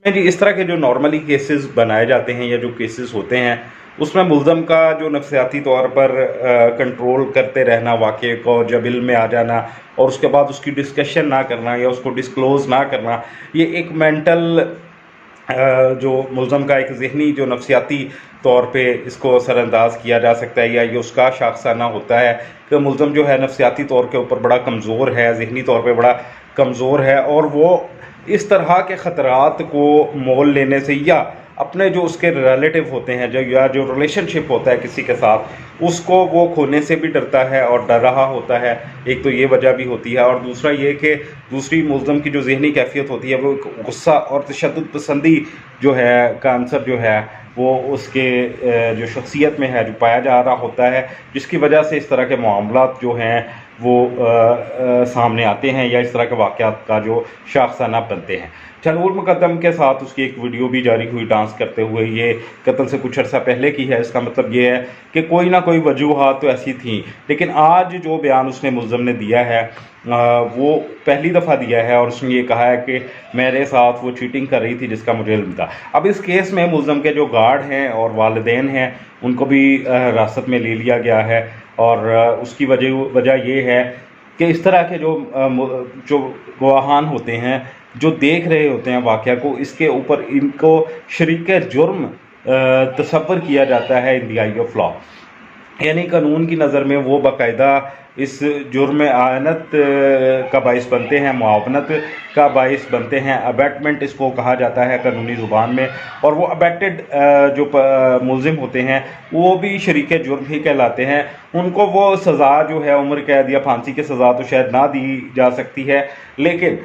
जी, इस तरह के जो नॉर्मली केसेस बनाए जाते हैं या जो केसेस होते हैं, उसमें मुल्ज़म का जो नफ़सियाती तौर पर कंट्रोल करते रहना वाक़े को, जब इल्म में आ जाना और उसके बाद उसकी डिस्कशन ना करना या उसको डिस्क्लोज़ ना करना, ये एक मेंटल जो मुल्ज़म का एक ज़हनी जो नफ़सियाती तौर पे इसको असरअंदाज़ किया जा सकता है, या ये उसका शाखसाना होता है कि मुल्ज़म जो है नफ़सियाती तौर के ऊपर बड़ा कमज़ोर है, ज़हनी तौर पे बड़ा कमज़ोर है, और वो इस तरह के ख़तरात को मोल लेने से या अपने जो उसके रिलेटिव होते हैं, जो या जो रिलेशनशिप होता है किसी के साथ, उसको वो खोने से भी डरता है और डर रहा होता है। एक तो ये वजह भी होती है, और दूसरा ये कि दूसरी मुल्ज़म की जो ज़हनी कैफ़ियत होती है, वो गुस्सा और तशद्दुद पसंदी जो है का अंसर जो है वो उसके जो शख्सियत में है, जो पाया जा रहा होता है, जिसकी वजह से इस तरह के मामलात जो हैं वो सामने आते हैं या इस तरह के वाक़यात का जो शाखसाना बनते हैं। तैमूर मुक़द्दम के साथ उसकी एक वीडियो भी जारी हुई डांस करते हुए, ये कत्ल से कुछ अर्सा पहले की है। इसका मतलब ये है कि कोई ना कोई वजूहात तो ऐसी थी, लेकिन आज जो बयान उसने मुल्ज़म ने दिया है वो पहली दफ़ा दिया है, और उसने ये कहा है कि मेरे साथ वो चीटिंग कर रही थी जिसका मुझे इल्म था। अब इस केस में मुल्ज़म के जो गार्ड हैं और वालिदैन हैं, उनको भी हिरासत में ले लिया गया है, और उसकी वजह ये है कि इस तरह के जो गवाहान होते हैं, जो देख रहे होते हैं वाक़या को, इसके ऊपर इनको शरीके जुर्म तसव्वुर किया जाता है in the I of law. यानी कानून की नज़र में वो बाकायदा इस जुर्म आनत का बाइस बनते हैं, मुआवनत का बाइस बनते हैं। अबैटमेंट इसको कहा जाता है कानूनी ज़ुबान में, और वो अबैटेड जो मुल्ज़िम होते हैं वो भी शरीके जुर्म ही कहलाते हैं। उनको वो सज़ा जो है उम्र कैद या फांसी की सज़ा तो शायद ना दी जा सकती है, लेकिन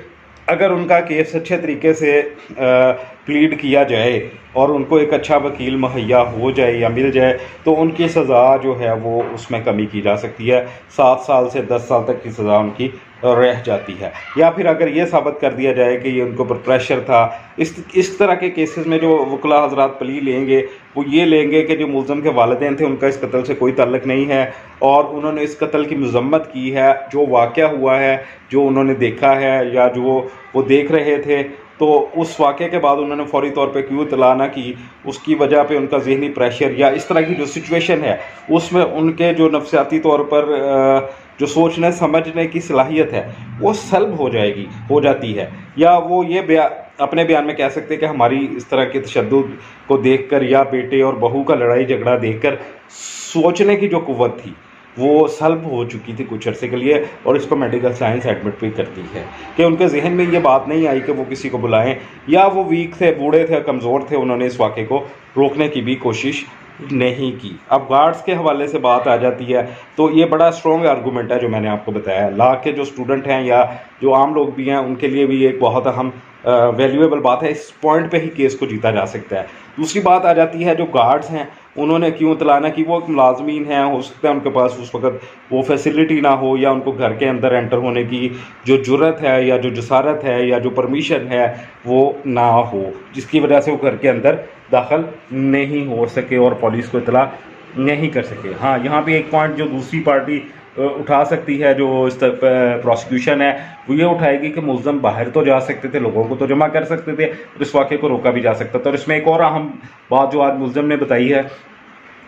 अगर उनका केस अच्छे तरीके से प्लीड किया जाए और उनको एक अच्छा वकील मुहैया हो जाए या मिल जाए, तो उनकी सज़ा जो है वो उसमें कमी की जा सकती है। 7 साल से 10 साल तक की सज़ा उनकी रह जाती है। या फिर अगर ये साबित कर दिया जाए कि ये उनको पर प्रेशर था, इस तरह के केसेस में जो वकला हज़रात प्ली लेंगे वो ये लेंगे कि जो मुल्ज़म के वालिदैन थे उनका इस कत्ल से कोई ताल्लुक़ नहीं है, और उन्होंने इस कत्ल की मज़म्मत की है। जो वाक़या हुआ है, जो उन्होंने देखा है या जो वो देख रहे थे, तो उस वाक़े के बाद उन्होंने फ़ौरी तौर पे क्यों इत्तला ना की, उसकी वजह पे उनका ज़हनी प्रेशर या इस तरह की जो सिचुएशन है उसमें उनके जो नफ़सियाती तौर पर जो सोचने समझने की सलाहियत है वो सल्ब हो जाती है। या वो ये अपने बयान में कह सकते हैं कि हमारी इस तरह के तशद्दुद को देखकर या बेटे और बहू का लड़ाई झगड़ा देखकर सोचने की जो क़ुव्वत थी वो सल्ब हो चुकी थी कुछ अरसे के लिए, और इसको मेडिकल साइंस एडमिट भी करती है कि उनके जहन में ये बात नहीं आई कि वो किसी को बुलाएं, या वो वीक थे, बूढ़े थे, कमज़ोर थे, उन्होंने इस वाक़े को रोकने की भी कोशिश नहीं की। अब गार्ड्स के हवाले से बात आ जाती है, तो ये बड़ा स्ट्रॉन्ग आर्गूमेंट है जो मैंने आपको बताया। लॉ के जो स्टूडेंट हैं या जो आम लोग भी हैं, उनके लिए भी एक बहुत अहम वैल्यूएबल बात है। इस पॉइंट पे ही केस को जीता जा सकता है। दूसरी बात आ जाती है जो गार्ड्स हैं उन्होंने क्यों इत्तला ना की। वो एक मुलाज़मीन हैं, हो सकता है उनके पास उस वक़्त वो फैसिलिटी ना हो, या उनको घर के अंदर एंटर होने की जो जुर्रत है या जो जसारत है या जो परमिशन है वो ना हो, जिसकी वजह से वो घर के अंदर दाखिल नहीं हो सके और पुलिस को इत्तला नहीं कर सके। हाँ, यहाँ पे एक पॉइंट जो दूसरी पार्टी उठा सकती है, जो इस प्रोसिक्यूशन है, वो ये उठाएगी कि मुल्ज़म बाहर तो जा सकते थे, लोगों को तो जमा कर सकते थे, और इस वाक़े को रोका भी जा सकता था। और इसमें एक और अहम बात जो आज मुल्ज़म ने बताई है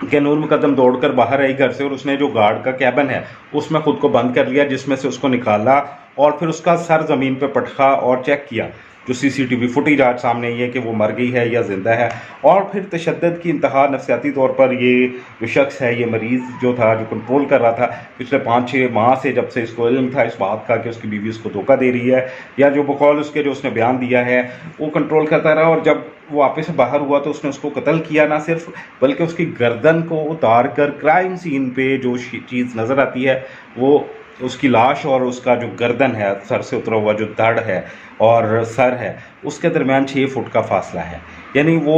कि नूर मुक़द्दम दौड़कर बाहर आई घर से, और उसने जो गार्ड का कैबिन है उसमें ख़ुद को बंद कर लिया, जिसमें से उसको निकाला और फिर उसका सर ज़मीन पर पटका और चेक किया। जो CCTV फुटेज आज सामने आई है कि वो मर गई है या ज़िंदा है, और फिर तशद्दुद की इंतहा नफ़सियाती तौर पर ये जो शख्स है, ये मरीज़ जो था, जो कंट्रोल कर रहा था पिछले 5-6 माह से, जब से इसको इल्म था इस बात का कि उसकी बीवी उसको धोखा दे रही है, या जो बकौल उसके जो उसने बयान दिया है वो कंट्रोल करता रहा, और जब वो वापस से बाहर हुआ तो उसने उसको कत्ल किया ना सिर्फ, बल्कि उसकी गर्दन को उतार कर क्राइम सीन पे जो चीज़ नज़र आती है वो उसकी लाश और उसका जो गर्दन है, सर से उतरा हुआ जो धड़ है और सर है, उसके दरमियान 6 फुट का फासला है। यानी वो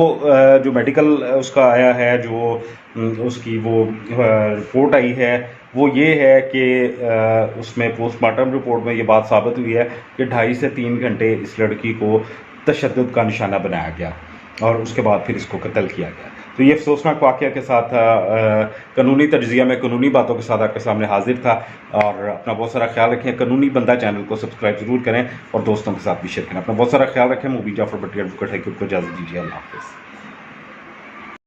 जो मेडिकल उसका आया है, जो उसकी वो रिपोर्ट आई है, वो ये है कि उसमें पोस्टमार्टम रिपोर्ट में ये बात साबित हुई है कि 2.5 से 3 घंटे इस लड़की को तशद्दुद का निशाना बनाया गया, और उसके बाद फिर इसको कत्ल किया गया। तो ये अफसोसनाक वाक़या के साथ कानूनी तज्ज़िया में कानूनी बातों के साथ आपके सामने हाजिर था। और अपना बहुत सारा ख्याल रखें। कानूनी बंदा चैनल को सब्सक्राइब ज़रूर करें और दोस्तों के साथ भी शेयर करें। अपना बहुत सारा ख्याल रखें। मुबीन जाफर भट्टी एडवोकेट है, को इजाज़त दीजिए। अल्लाह हाफ़िज़।